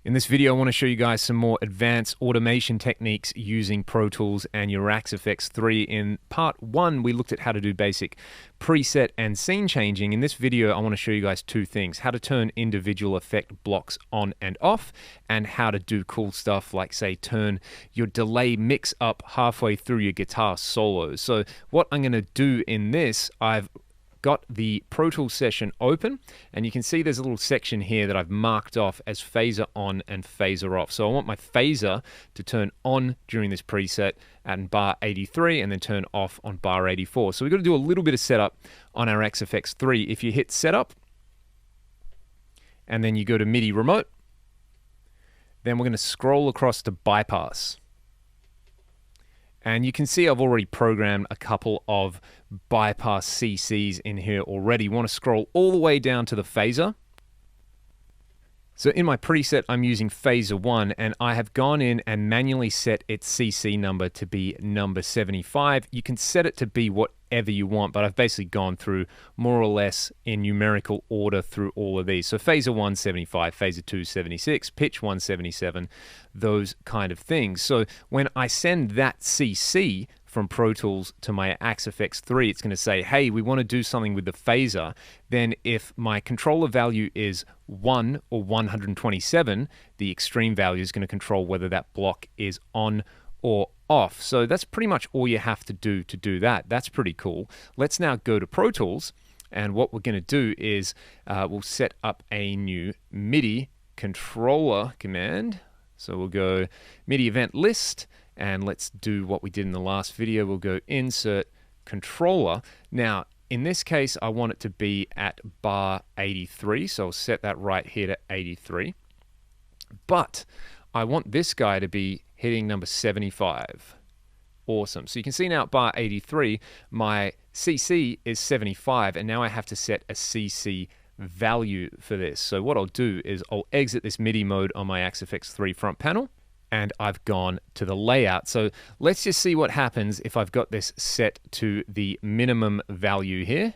In this video, I want to show you guys some more advanced automation techniques using Pro Tools and your FX 3. In part 1, we looked at how to do basic preset and scene changing. In this video, I want to show you guys two things: how to turn individual effect blocks on and off, and how to do cool stuff like, say, turn your delay mix up halfway through your guitar solos. So what I'm going to do in this, I've got the Pro Tools session open, and you can see there's a little section here that I've marked off as phaser on and phaser off. So I want my phaser to turn on during this preset at bar 83 and then turn off on bar 84. So we've got to do a little bit of setup on our FX 3. If you hit setup and then you go to MIDI remote, then we're going to scroll across to bypass. And you can see I've already programmed a couple of bypass CCs in here already. You want to scroll all the way down to the phaser. So in my preset, I'm using phaser 1, and I have gone in and manually set its CC number to be number 75. You can set it to be whatever you want, but I've basically gone through more or less in numerical order through all of these. So phaser 1, 75, phaser 2, 76, pitch 177, those kind of things. So when I send that CC from Pro Tools to my FX 3, it's going to say, hey, we want to do something with the phaser. Then if my controller value is 1 or 127, the extreme value is going to control whether that block is on or off. So that's pretty much all you have to do that. That's pretty cool. Let's now go to Pro Tools, and what we're going to do is we'll set up a new MIDI controller command. So we'll go MIDI event list, and let's do what we did in the last video. We'll go insert controller. Now, in this case, I want it to be at bar 83, so I'll set that right here to 83. But I want this guy to be hitting number 75. Awesome. So you can see now at bar 83, my CC is 75, and now I have to set a CC value for this. So what I'll do is I'll exit this MIDI mode on my FX 3 front panel, and I've gone to the layout. So let's just see what happens if I've got this set to the minimum value here.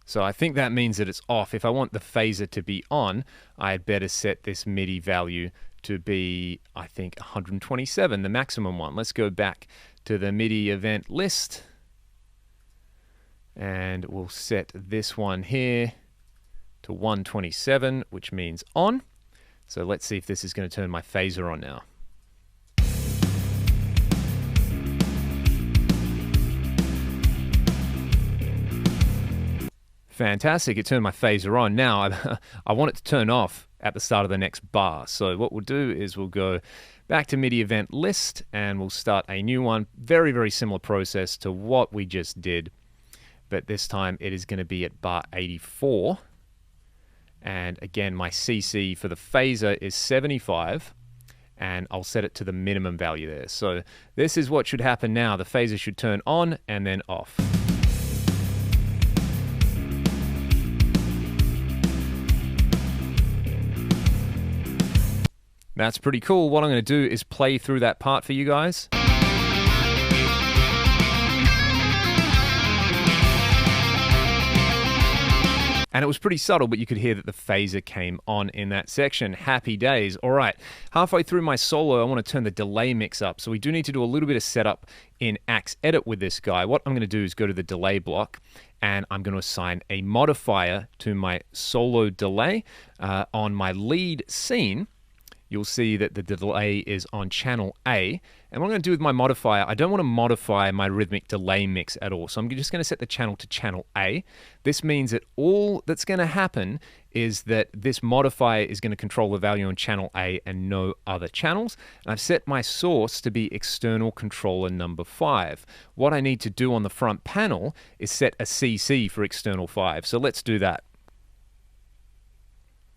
So I think that means that it's off. If I want the phaser to be on, I had better set this MIDI value to be, I think, 127, the maximum one. Let's go back to the MIDI event list, and we'll set this one here to 127, which means on. So let's see if this is going to turn my phaser on now. Fantastic, it turned my phaser on. Now, I want it to turn off at the start of the next bar. So what we'll do is we'll go back to MIDI event list, and we'll start a new one. Very, very similar process to what we just did, but this time it is going to be at bar 84. And again, my CC for the phaser is 75, and I'll set it to the minimum value there. So this is what should happen now. The phaser should turn on and then off. That's pretty cool. What I'm going to do is play through that part for you guys. And it was pretty subtle, but you could hear that the phaser came on in that section. Happy days. All right, halfway through my solo, I want to turn the delay mix up. So we do need to do a little bit of setup in Axe Edit with this guy. What I'm going to do is go to the delay block, and I'm going to assign a modifier to my solo delay on my lead scene. You'll see that the delay is on channel A. And what I'm going to do with my modifier, I don't want to modify my rhythmic delay mix at all. So I'm just going to set the channel to channel A. This means that all that's going to happen is that this modifier is going to control the value on channel A and no other channels. And I've set my source to be external controller number 5. What I need to do on the front panel is set a CC for external 5. So let's do that.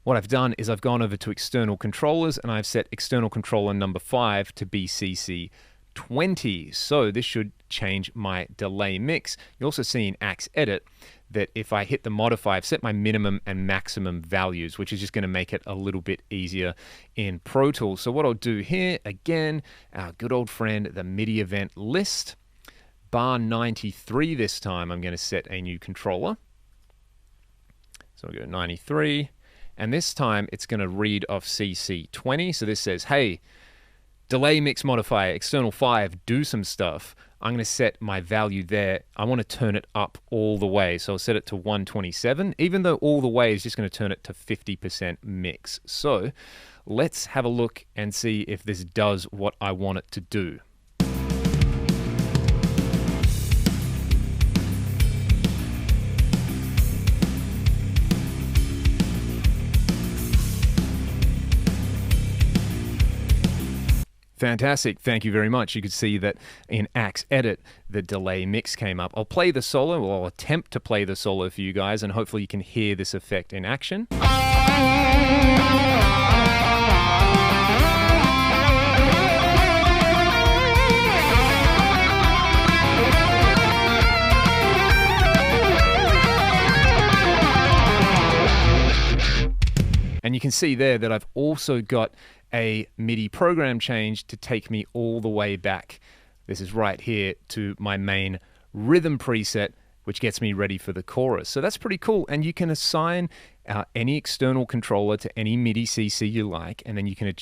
What I've done is I've gone over to external controllers, and I've set external controller number 5 to be CC 20. So this should change my delay mix. You also see in Axe Edit that if I hit the modifier, I've set my minimum and maximum values, which is just going to make it a little bit easier in Pro Tools. So what I'll do here, again, our good old friend, the MIDI event list, bar 93 this time, I'm going to set a new controller. So I'll go 93, and this time it's going to read off CC20. So this says, hey, delay mix modifier, external 5, do some stuff. I'm going to set my value there. I want to turn it up all the way. So I'll set it to 127, even though all the way is just going to turn it to 50% mix. So let's have a look and see if this does what I want it to do. Fantastic, thank you very much. You could see that in Axe Edit, the delay mix came up. I'll play the solo, or I'll attempt to play the solo for you guys, and hopefully you can hear this effect in action. And you can see there that I've also got a MIDI program change to take me all the way back. This is right here to my main rhythm preset, which gets me ready for the chorus. So that's pretty cool. And you can assign any external controller to any MIDI CC you like, and then you can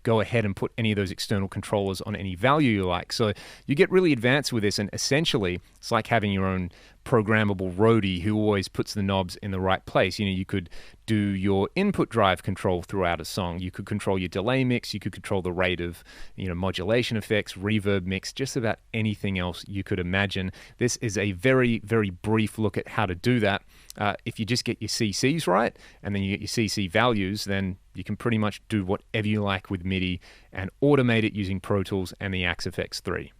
go ahead and put any of those external controllers on any value you like. So you get really advanced with this, and essentially it's like having your own programmable roadie who always puts the knobs in the right place. You know, you could do your input drive control throughout a song. You could control your delay mix. You could control the rate of, modulation effects, reverb mix, just about anything else you could imagine. This is a very, very brief look at how to do that. If you just get your CCs right, and then you get your CC values, then you can pretty much do whatever you like with MIDI and automate it using Pro Tools and the Axe FX3.